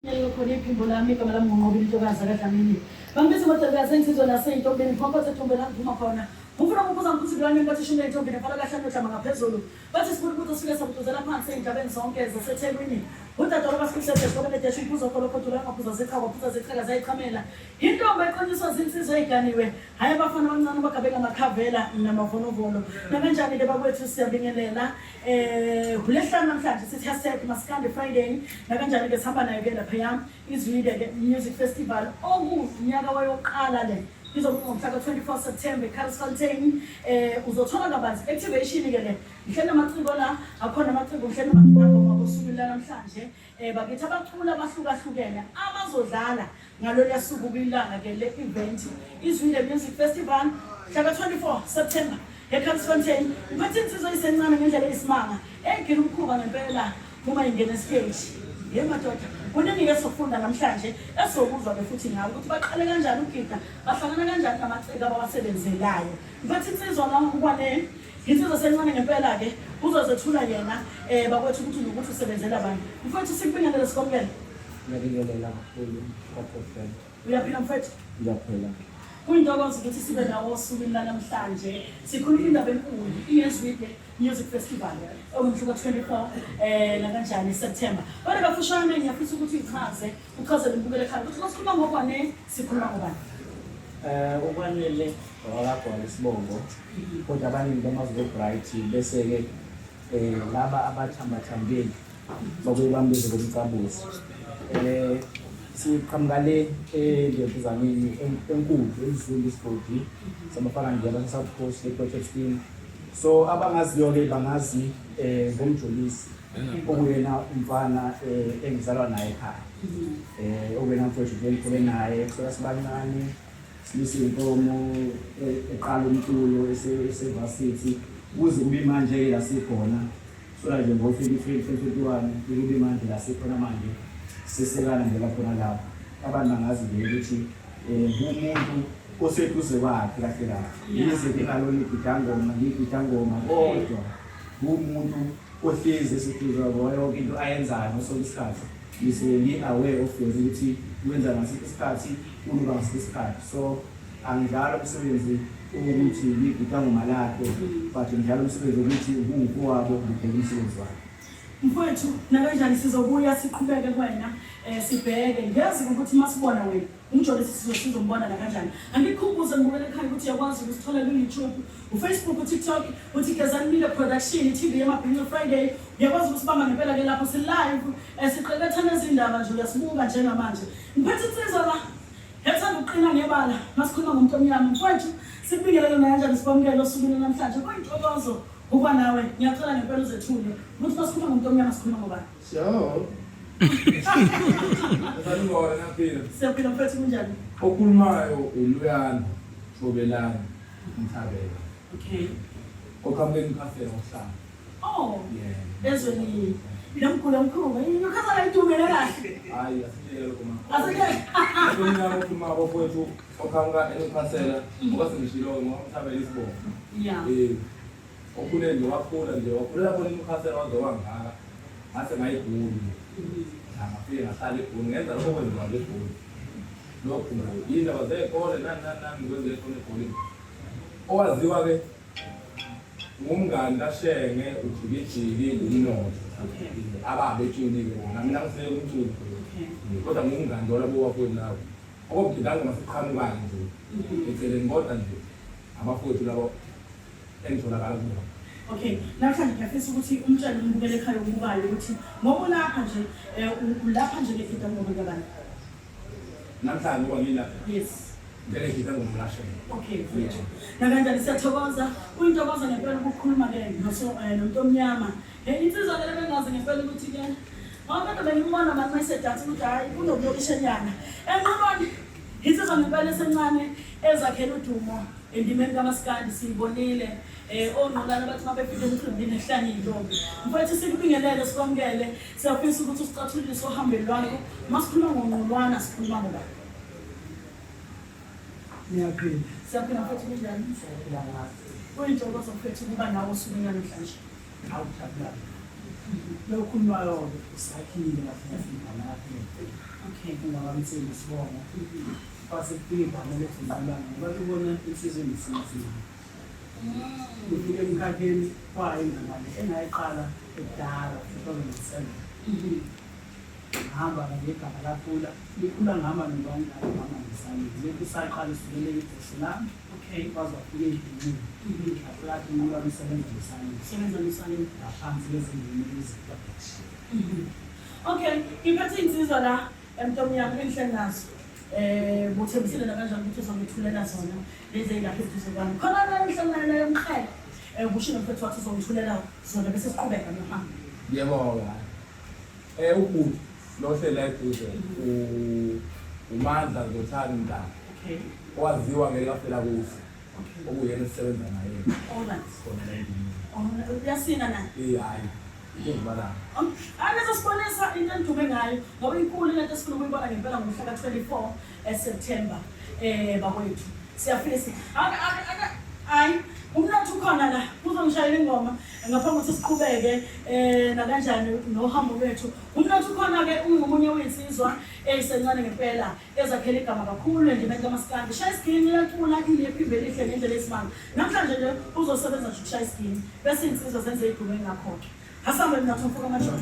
Yebo khona iphimbo lami igama lami nguNqobile Ntokazi kaDlamini. Bangibiza ngoDelikazi insizwa naseyintombeni phakathi entombeni ngiphuma khona. Ngifuna ukubuza ukuthi kulana bathi shini entombeni efala kahlanu odlama ngaphezulu. Bathi sifuna ukuthi sifike sabutuzela phansi endabeni zonke zaseThekwini. Udadewabo basikhulise ngoba nedesha impuzo kholo khodula ngaphuza zeqhawe ngaphuza zeqhaka zayichamela. Intombi eqonyiswa zinsizwa eziganiwe. Hayi abafana abancane bagabela amakhavela namavonovolo. Nakanjani ke bakwethu siyabingelela. Kulesihlanu namhlanje sithi hashtag Maskandi Friday. Nakanjani ke sihamba nayo ke lapha izwide music festival okunyaka wayoqala le izokuba ngomhla ka-24 September eCarlsfontein. Uzothola kabanzi activation ke le ngihlele amaciko la akhona amaciko ngihlele amagama ngosuku la namhlanje bakithi abacula abahlukahlukene abazodlala ngalolu suku kwilanga ke le event izwide music festival mhla ka-24 September eCarlsfontein. Ngiphethe insizwa isencane ngendlela eyisimanga egila umkhuba ngempela uma ingena stage. Madoda kuningi esofunda namhlanje esokuzwa ke futhi ngawo ukuthi baqale kanjani ukugida bahlangana kanjani namaciko abawasebenzelayo. Ngiphethe insizwa la ukwane insizwa sencane ngempela ke uzozethula yena bakwethu ukuthi nokuthi usebenzela abantu. Mfowethu sikubingelele sikomkele. Ngiyabingelela kakhulu kaProfessor. Uyaphila mfowethu? Ngiyaphila. Kuyintokozo ukuthi sibe nawo osukwini namhlanje sikhuluma indaba enkulu iYeswide Music Festival omhla ka-24 nakanjani September. Kodwa kafushane ngiyafisa ukuthi uchazele imbukelo ekhaya ukuthi sikhuluma ngokwane sikhuluma ngobani. Okwanele wakagcwala isibongo kodwa abaningi bamaziwe bright bese ke laba abathambathambeni bakuyibambeze komcabuzi. Siqhamukale endebuzaneni enkulu ezizulu isigodi samafana nje abase-South Coast e-Project Team. So abangaziyo ke bangazi ngomjolisi okuyena umfana engizalwa naye ekhaya. Okuyena mfowethu nje engikhule naye kusukela sibancane silise inkomo eqala umculo ese-varsity kuze kube manje ke la sikhona. So nje ngo-2021 kube manje la sikhona manje sisekala nje lakhona lapha. Abantu bangazi nje ukuthi umuntu oseduze kwakhe kahle kahle yize ke ngalona igidangoma kodwa umuntu ohlezi eseduze kwabo yonke into ayenzayo ngaso isikhathi bese aware of ukuthi wenza ngasiphi isikhathi unuka ngasiphi isikhathi. So angidlala umsebenzi ukuthi igidangoma lakhe but ngidlala umsebenzi ukuthi ungumfowabo ngibheka umsebenzi wakhe. Mfowethu nakanjani sizobuya siqhubeke kwena sibheke ngezi ukuthi masibona wena umjolisi sizombona nakanjani. Angikhumbuze ngibukele ekhaya ukuthi uyakwazi ukusithola ku-YouTube, uFacebook, uTikTok, uthi Gezani Media Production, TV yamaBhinqa Friday. Uyakwazi ukusibamba ngempela ke lapho si-live siqekethana izindaba nje uyasibuka njengamanje. Ngiphethe insizwa la ethanda ukuqina ngebala masikhuluma ngomuntu omnyama. Mfowethu sikubingelele nakanjani sibamukele osukwini namhlanje kuyintokozo ukuba nawe. Ngiyacela ngempela uzethule ukuthi masikhuluma ngomuntu omnyama sikhuluma ngobani. Sure. Siyaphila mfethu kunjani? Okhulumayo uLuyani Thobelani Mthabela. Okay. Okhambeni cafe ngohlanga. Oh. Yeah. Ezweni lamkhulu mkhulu ngikhaza la itumele kahle. Hayi asitshela lokho mama. Asike. Mina okhuluma bafowethu okhanga eNkhansela okwasengishilo ngomthabela isibongo. Yeah. Okhule nje wakhula nje wakhulela khona eNkhansela wazoba ngaka. Ase ngayiguli. Ngafika ngahlala eGoli ngenza lokho kwenziwa eGoli. Lokho indaba zekole nani ngikwenze khona eGoli. Owaziwa ke ngumngani kaShenge uJikijiki uNotho. Ababe etshini ke bona mina ngiseke umculo. Kodwa ngumngani walabo wafowethu nawo. Okugidanga masiqhamuka nje. Eceleni kodwa nje abafowethu labo engitholakala kubo. Okay, namhlanje ngiyafisa ukuthi umtshele umbukele ekhaya ukubayo ukuthi ngoba lapha nje ulapha nje ngefita ngoba kabani. Namhlanje ngoba ngilapha. Yes. Ngeke ngidla ngomlashe. Okay, mfethu. Nakanjani siyathokoza. Kuyintokozo ngempela ukukhuluma ke nomuntu omnyama. Insizwa le bengazi ngempela ukuthi ke ngoba bengibona manje mayisedatha ukuthi hayi kunokulokishanyana. Enqabani insizwa ngempela esencane ezakhela udumo endimeni kaMaskandi siyibonile. Onolana bathi mabefike emcimbini ehlanye intombi. Mfowethu sikubingelele sikwamukele siyafisa ukuthi usicathulise ohambeni lwakho masikhuluma ngongqolwana sikhuluma ngoba. Ngiyaphila. Siyaphila mfowethu kunjani? Siyaphila ngathi. Kuyintokozo mfowethu ukuba nawo osukwini namhlanje. Awuthabula. Lokhulumayo usakhile kahle kahle. Okay, kungakamthembi sibonga. Kwasekuphinda kumele sibalane ngoba ubona isizwe lesizwe. Ufike emkhakheni kwayo ngemali engayiqala ekudala 2007. Ngihamba ngegama laphula, likhula ngihamba nobani ngihamba ngesami. Lethu saqala isivele ibhushi lami. Okay, kwaze wafika endlini. Aphakathi ngoba bisebenza ngesami. Sebenza ngesami ngaphansi lezindini ezikwadeshi. Okay, ngiphethe insizwa la emntombi yami enhle nazo. Buthembisile kanjani ukuthi uzongithulela zona lezi eyilapha eduze kwami. Khona la enhlangano nayo umkhaya. Kusho nomfethu wathi uzongithulela zona bese siqhubeka nohambo. Yebo-ke. Umuntu lo hlela eduze uMandla Zothani Mdaka. Okay. Owaziwa ngelafela kuhle. Okuyena esisebenza naye. Alright. Khona la endlini. Uyasina na? Hayi. Ngibala. Angaze sibonisa into endume ngayo ngoba inkulu lento esikhuluma uyibona ngempela ngomhla ka-24 September bakwethu. Siyafika hayi umnotho ukhona la uzongishayela ingoma ngaphambi kokuthi siqhubeke nakanjani nohambo lwethu. Umnotho ukhona-ke ungomunye wey'nsizwa eyisencane ngempela ezakhela igama kakhulu endimeni kamaskandi. Shaya isigini iyacula inephimbo elihle ngendlela esimanga. Namhlanje nje uzosebenza nje ukushaya isigini bese iy'nsizwa zenze idume ngakho-ke. Hasambe mina mfuka amajola.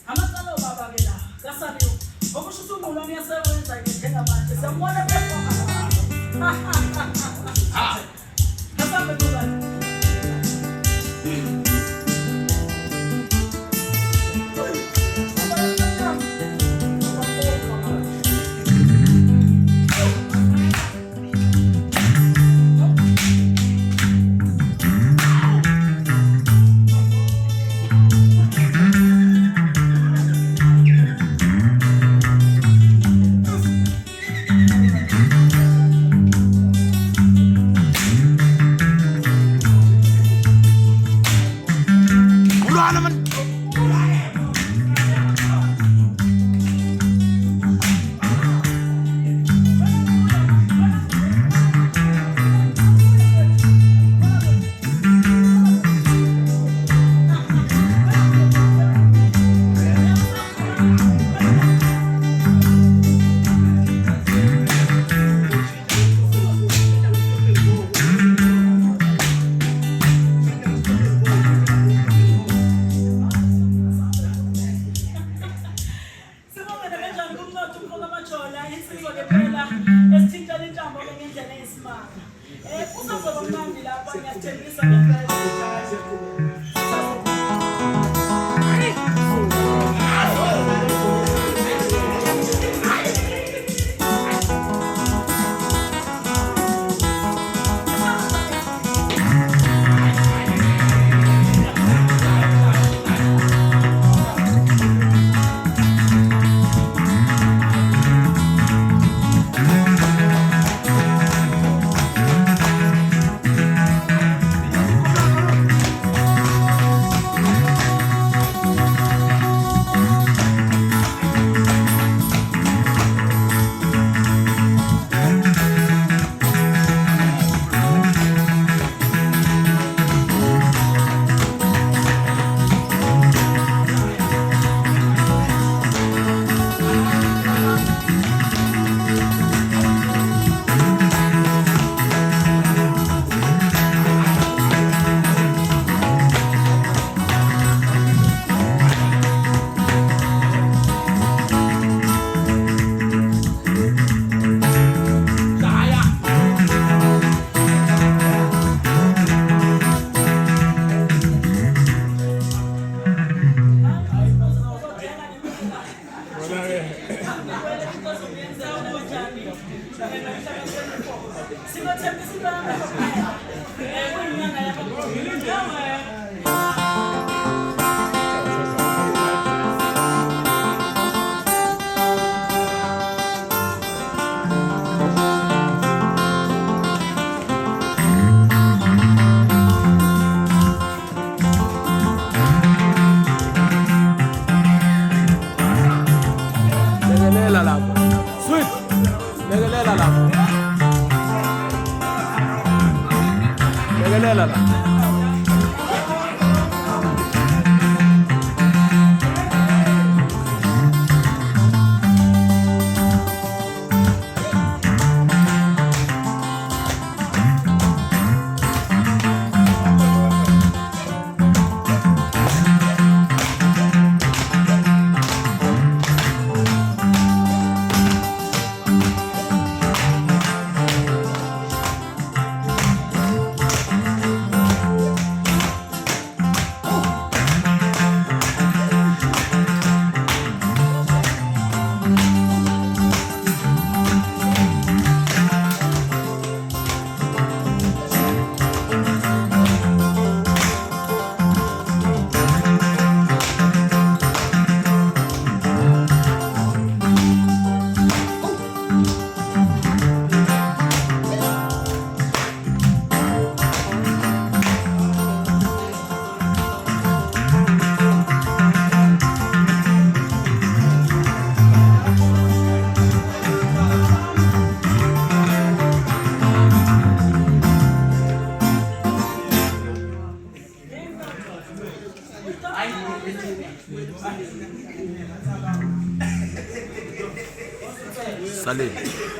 Amasalo baba ke la. Kasabiyo. Okusho ukuthi umuntu uyasebenza ngendlela manje. Siyambona performa. Hasambe mina. lekelela la. Saleh.